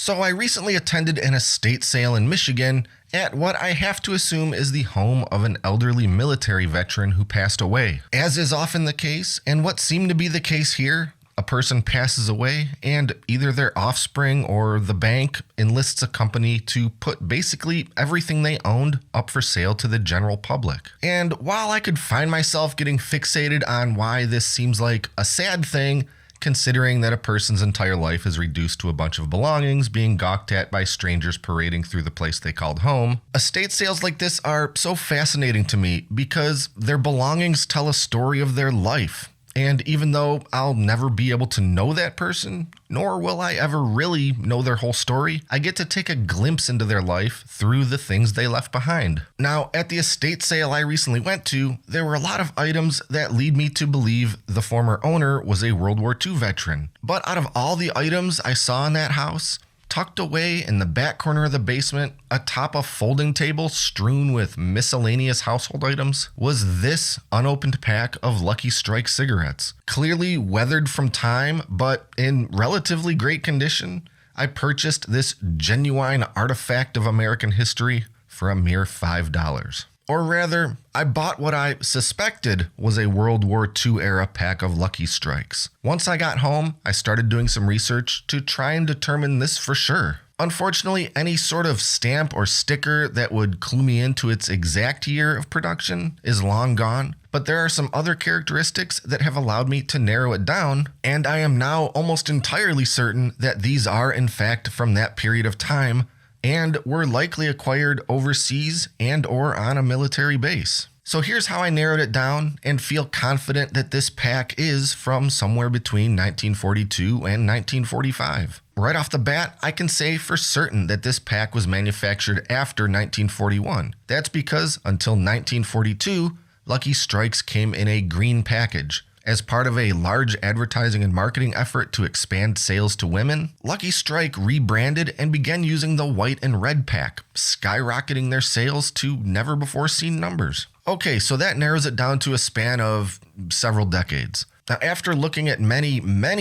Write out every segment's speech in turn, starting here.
So I recently attended an estate sale in Michigan at what I have to assume is the home of an elderly military veteran who passed away. As is often the case, and what seemed to be the case here, a person passes away and either their offspring or the bank enlists a company to put basically everything they owned up for sale to the general public. And while I could find myself getting fixated on why this seems like a sad thing, considering that a person's entire life is reduced to a bunch of belongings being gawked at by strangers parading through the place they called home, estate sales like this are so fascinating to me because their belongings tell a story of their life. And even though I'll never be able to know that person, nor will I ever really know their whole story, I get to take a glimpse into their life through the things they left behind. Now, at the estate sale I recently went to, there were a lot of items that lead me to believe the former owner was a World War II veteran. But out of all the items I saw in that house, tucked away in the back corner of the basement, atop a folding table strewn with miscellaneous household items, was this unopened pack of Lucky Strike cigarettes. Clearly weathered from time, but in relatively great condition, I purchased this genuine artifact of American history for a mere $5. Or rather, I bought what I suspected was a World War II era pack of Lucky Strikes. Once I got home, I started doing some research to try and determine this for sure. Unfortunately, any sort of stamp or sticker that would clue me into its exact year of production is long gone, but there are some other characteristics that have allowed me to narrow it down, and I am now almost entirely certain that these are in fact from that period of time, and were likely acquired overseas and or on a military base. So here's how I narrowed it down and feel confident that this pack is from somewhere between 1942 and 1945. Right off the bat, I can say for certain that this pack was manufactured after 1941. That's because until 1942, Lucky Strikes came in a green package. As part of a large advertising and marketing effort to expand sales to women, Lucky Strike rebranded and began using the white and red pack, skyrocketing their sales to never-before-seen numbers. Okay, so that narrows it down to a span of several decades. Now, after looking at many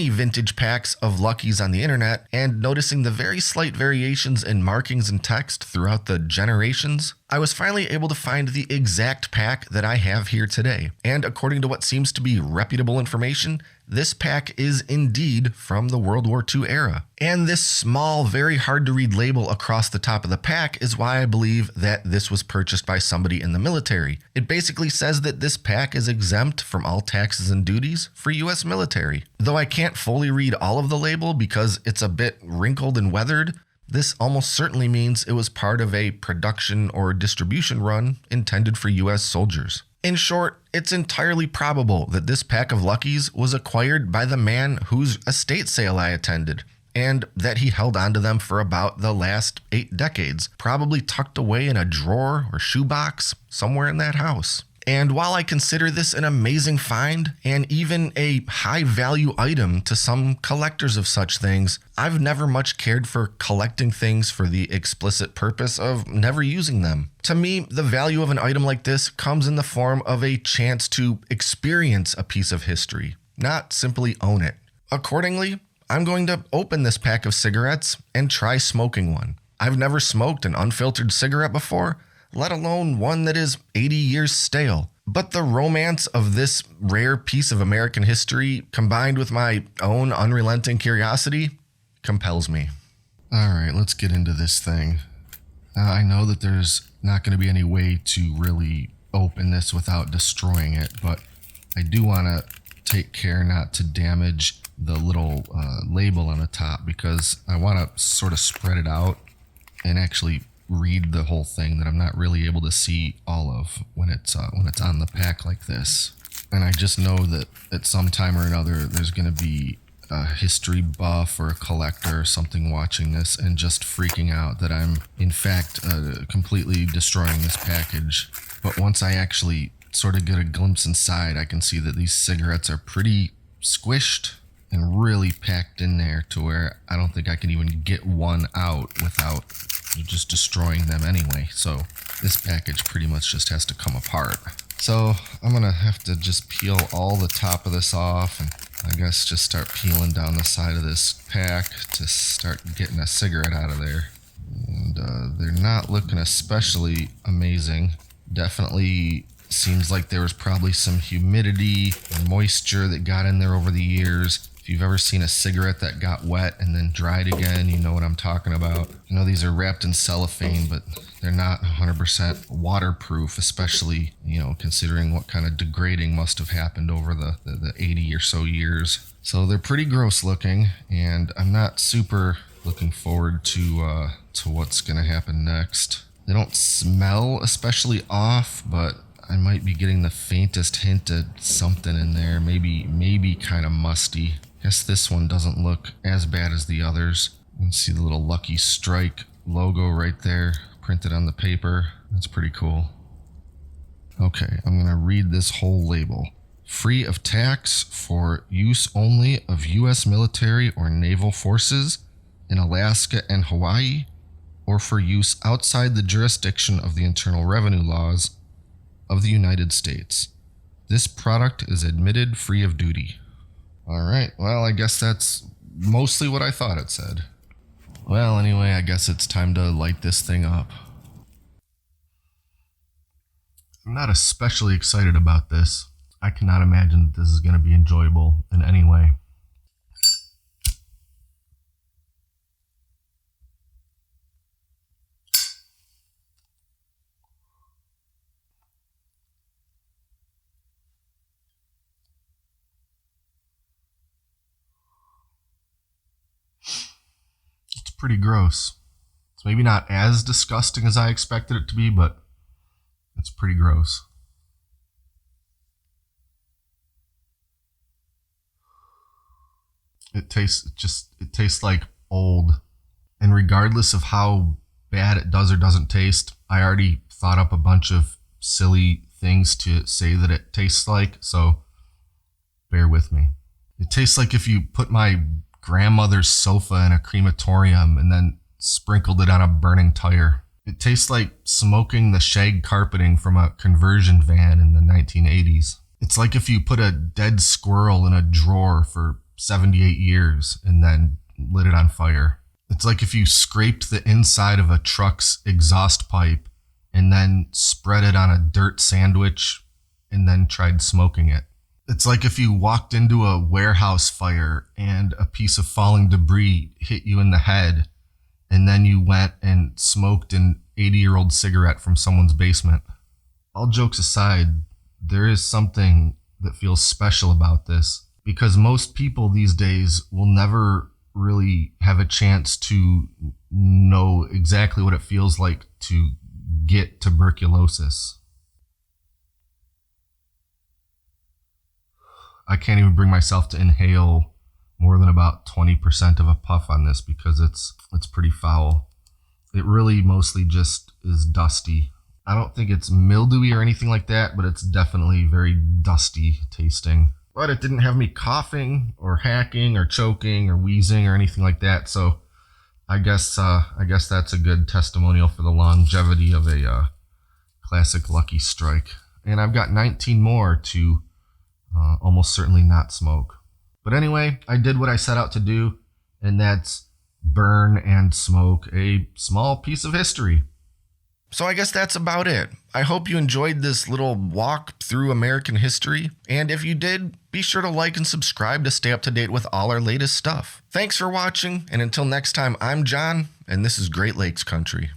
vintage packs of Luckies on the internet and noticing the very slight variations in markings and text throughout the generations, I was finally able to find the exact pack that I have here today. And according to what seems to be reputable information, this pack is indeed from the World War II era. And this small, very hard to read label across the top of the pack is why I believe that this was purchased by somebody in the military. It basically says that this pack is exempt from all taxes and duties for US military. Though I can't fully read all of the label because it's a bit wrinkled and weathered, this almost certainly means it was part of a production or distribution run intended for US soldiers. In short, it's entirely probable that this pack of Luckies was acquired by the man whose estate sale I attended, and that he held onto them for about the last 8 decades, probably tucked away in a drawer or shoebox somewhere in that house. And while I consider this an amazing find and even a high value item to some collectors of such things, I've never much cared for collecting things for the explicit purpose of never using them. To me, the value of an item like this comes in the form of a chance to experience a piece of history, not simply own it. Accordingly, I'm going to open this pack of cigarettes and try smoking one. I've never smoked an unfiltered cigarette before, let alone one that is 80 years stale. But the romance of this rare piece of American history, combined with my own unrelenting curiosity, compels me. All right, let's get into this thing. I know that there's not going to be any way to really open this without destroying it, but I do want to take care not to damage the little label on the top, because I want to sort of spread it out and actually read the whole thing that I'm not really able to see all of when it's on the pack like this. And I just know that at some time or another there's going to be a history buff or a collector or something watching this and just freaking out that I'm in fact completely destroying this package. But once I actually sort of get a glimpse inside, I can see that these cigarettes are pretty squished and really packed in there to where I don't think I can even get one out without just destroying them anyway. So this package pretty much just has to come apart. So I'm gonna have to just peel all the top of this off and I guess just start peeling down the side of this pack to start getting a cigarette out of there. And they're not looking especially amazing. Definitely seems like there was probably some humidity and moisture that got in there over the years. If you've ever seen a cigarette that got wet and then dried again, you know what I'm talking about. You know, these are wrapped in cellophane, but they're not 100% waterproof, especially, you know, considering what kind of degrading must have happened over the 80 or so years. So they're pretty gross looking, and I'm not super looking forward to what's going to happen next. They don't smell especially off, but I might be getting the faintest hint at something in there. Maybe kind of musty. Guess this one doesn't look as bad as the others. You can see the little Lucky Strike logo right there printed on the paper. That's pretty cool. Okay, I'm going to read this whole label. Free of tax, for use only of U.S. military or naval forces in Alaska and Hawaii, or for use outside the jurisdiction of the Internal Revenue laws of the United States. This product is admitted free of duty. All right, well, I guess that's mostly what I thought it said. Well, anyway, I guess it's time to light this thing up. I'm not especially excited about this. I cannot imagine that this is going to be enjoyable in any way. It's pretty gross. It's maybe not as disgusting as I expected it to be, but it's pretty gross. It tastes like old. And regardless of how bad it does or doesn't taste, I already thought up a bunch of silly things to say that it tastes like, so bear with me. It tastes like if you put my grandmother's sofa in a crematorium and then sprinkled it on a burning tire. It tastes like smoking the shag carpeting from a conversion van in the 1980s. It's like if you put a dead squirrel in a drawer for 78 years and then lit it on fire. It's like if you scraped the inside of a truck's exhaust pipe and then spread it on a dirt sandwich and then tried smoking it. It's like if you walked into a warehouse fire and a piece of falling debris hit you in the head and then you went and smoked an 80-year-old cigarette from someone's basement. All jokes aside, there is something that feels special about this because most people these days will never really have a chance to know exactly what it feels like to get tuberculosis. I can't even bring myself to inhale more than about 20% of a puff on this because it's pretty foul. It really mostly just is dusty. I don't think it's mildewy or anything like that, but it's definitely very dusty tasting. But it didn't have me coughing or hacking or choking or wheezing or anything like that. So I guess that's a good testimonial for the longevity of a classic Lucky Strike. And I've got 19 more to almost certainly not smoke. But anyway, I did what I set out to do, and that's burn and smoke a small piece of history. So I guess that's about it. I hope you enjoyed this little walk through American history. And if you did, be sure to like and subscribe to stay up to date with all our latest stuff. Thanks for watching, and until next time, I'm John, and this is Great Lakes Country.